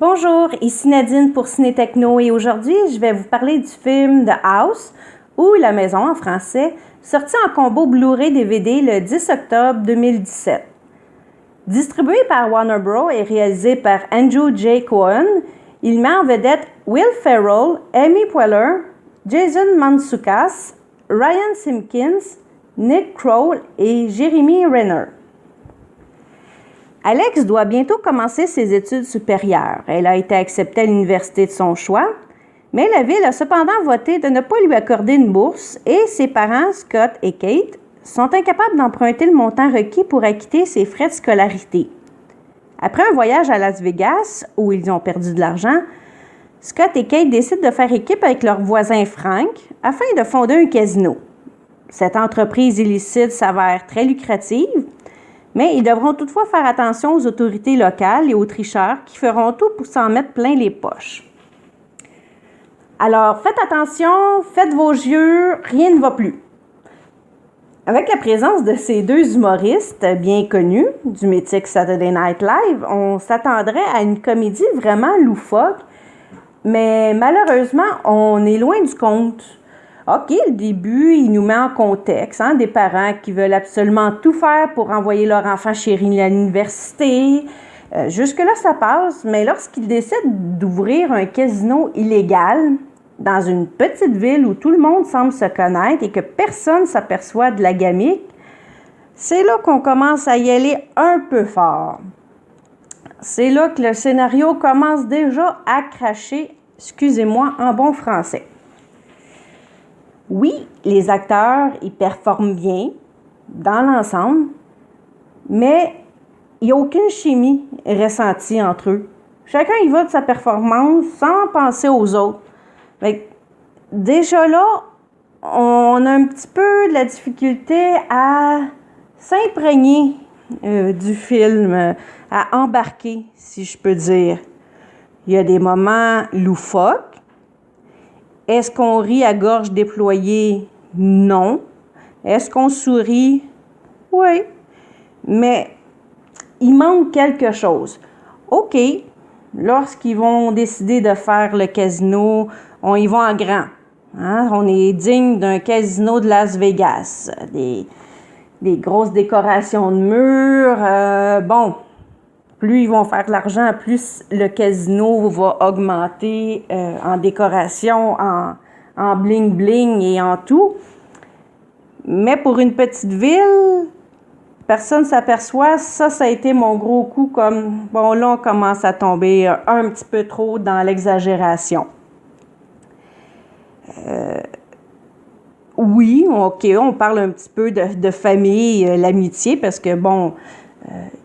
Bonjour, ici Nadine pour Ciné Techno et aujourd'hui je vais vous parler du film The House ou La Maison en français, sorti en combo Blu-ray DVD le 10 octobre 2017. Distribué par Warner Bros. Et réalisé par Andrew J. Cohen, il met en vedette Will Ferrell, Amy Poehler, Jason Mantzoukas, Ryan Simpkins, Nick Kroll et Jeremy Renner. Alex doit bientôt commencer ses études supérieures. Elle a été acceptée à l'université de son choix, mais la ville a cependant voté de ne pas lui accorder une bourse et ses parents, Scott et Kate, sont incapables d'emprunter le montant requis pour acquitter ses frais de scolarité. Après un voyage à Las Vegas, où ils ont perdu de l'argent, Scott et Kate décident de faire équipe avec leur voisin Frank afin de fonder un casino. Cette entreprise illicite s'avère très lucrative, mais ils devront toutefois faire attention aux autorités locales et aux tricheurs qui feront tout pour s'en mettre plein les poches. Alors, faites attention, faites vos yeux, rien ne va plus. Avec la présence de ces deux humoristes bien connus du mythique Saturday Night Live, on s'attendrait à une comédie vraiment loufoque, mais malheureusement, on est loin du compte. OK, le début, il nous met en contexte, des parents qui veulent absolument tout faire pour envoyer leur enfant chéri à l'université. Jusque-là, ça passe, mais lorsqu'ils décident d'ouvrir un casino illégal dans une petite ville où tout le monde semble se connaître et que personne ne s'aperçoit de la gamique, c'est là qu'on commence à y aller un peu fort. C'est là que le scénario commence déjà à cracher, excusez-moi, en bon français. Oui, les acteurs, ils performent bien dans l'ensemble, mais il n'y a aucune chimie ressentie entre eux. Chacun y va de sa performance sans penser aux autres. Fait, déjà là, on a un petit peu de la difficulté à s'imprégner du film, à embarquer, si je peux dire. Il y a des moments loufoques. Est-ce qu'on rit à gorge déployée? Non. Est-ce qu'on sourit? Oui. Mais il manque quelque chose. OK, lorsqu'ils vont décider de faire le casino, on y va en grand. On est digne d'un casino de Las Vegas. Des grosses décorations de murs. Plus ils vont faire de l'argent, plus le casino va augmenter en décoration, en bling-bling et en tout. Mais pour une petite ville, personne ne s'aperçoit. Ça a été mon gros coup comme, là, on commence à tomber un petit peu trop dans l'exagération. Oui, OK, on parle un petit peu de famille, l'amitié, parce que,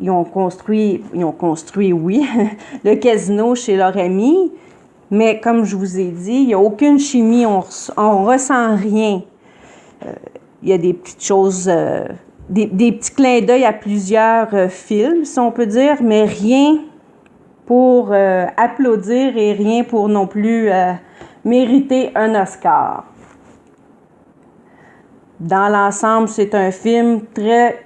ils ont construit, oui, le casino chez leur ami, mais comme je vous ai dit, il n'y a aucune chimie, on ressent rien. Il y a des petites choses, des petits clins d'œil à plusieurs films, si on peut dire, mais rien pour applaudir et rien pour non plus mériter un Oscar. Dans l'ensemble, c'est un film très,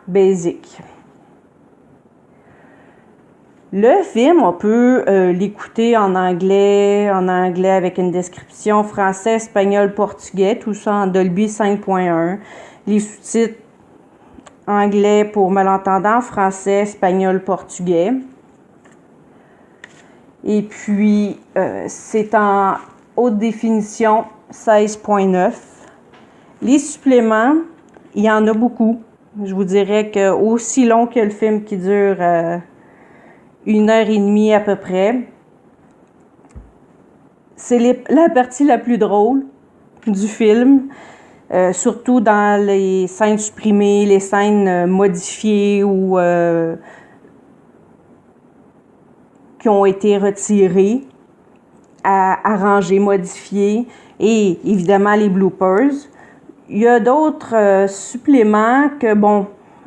basic. Le film, on peut l'écouter en anglais avec une description français, espagnol, portugais, tout ça en Dolby 5.1. Les sous-titres anglais pour malentendants, français, espagnol, portugais. Et puis, c'est en haute définition 16.9. Les suppléments, il y en a beaucoup. Je vous dirais que aussi long que le film qui dure 1h30 à peu près. C'est la partie la plus drôle du film, surtout dans les scènes supprimées, les scènes modifiées ou qui ont été retirées, arrangées, modifiées, et évidemment les bloopers. Il y a d'autres suppléments que,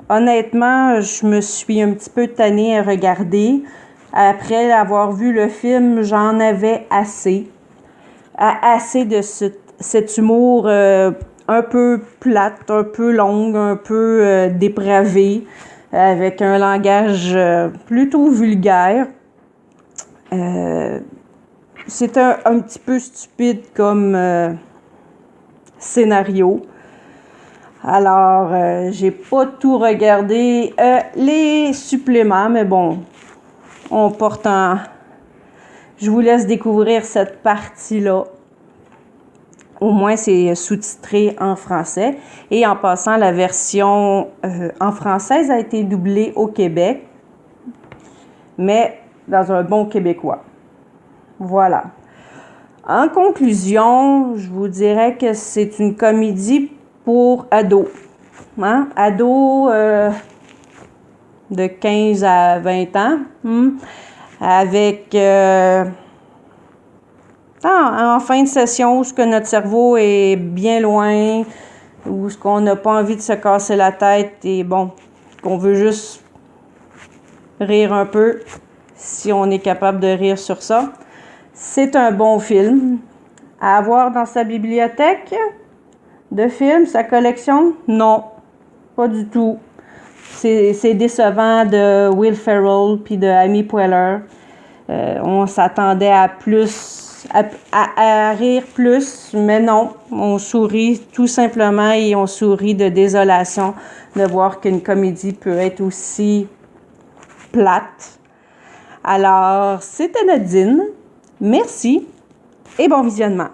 honnêtement, je me suis un petit peu tannée à regarder. Après avoir vu le film, j'en avais assez. Assez de cet humour un peu plate, un peu long, un peu dépravé. avec un langage plutôt vulgaire. C'est un petit peu stupide comme scénario. Alors, j'ai pas tout regardé les suppléments, mais bon, je vous laisse découvrir cette partie-là. Au moins, c'est sous-titré en français. Et en passant, la version en française a été doublée au Québec, mais dans un bon québécois. Voilà. En conclusion, je vous dirais que c'est une comédie pour ados. Hein? Ados de 15 à 20 ans. Avec... en fin de session, où ce que notre cerveau est bien loin, où ce qu'on n'a pas envie de se casser la tête et bon, qu'on veut juste rire un peu, si on est capable de rire sur ça. C'est un bon film à avoir dans sa bibliothèque de films, sa collection. Non, pas du tout. C'est décevant de Will Ferrell puis de Amy Poehler. On s'attendait à plus, à rire plus, mais non. On sourit tout simplement et on sourit de désolation de voir qu'une comédie peut être aussi plate. Alors, c'était Nadine. Merci et bon visionnement.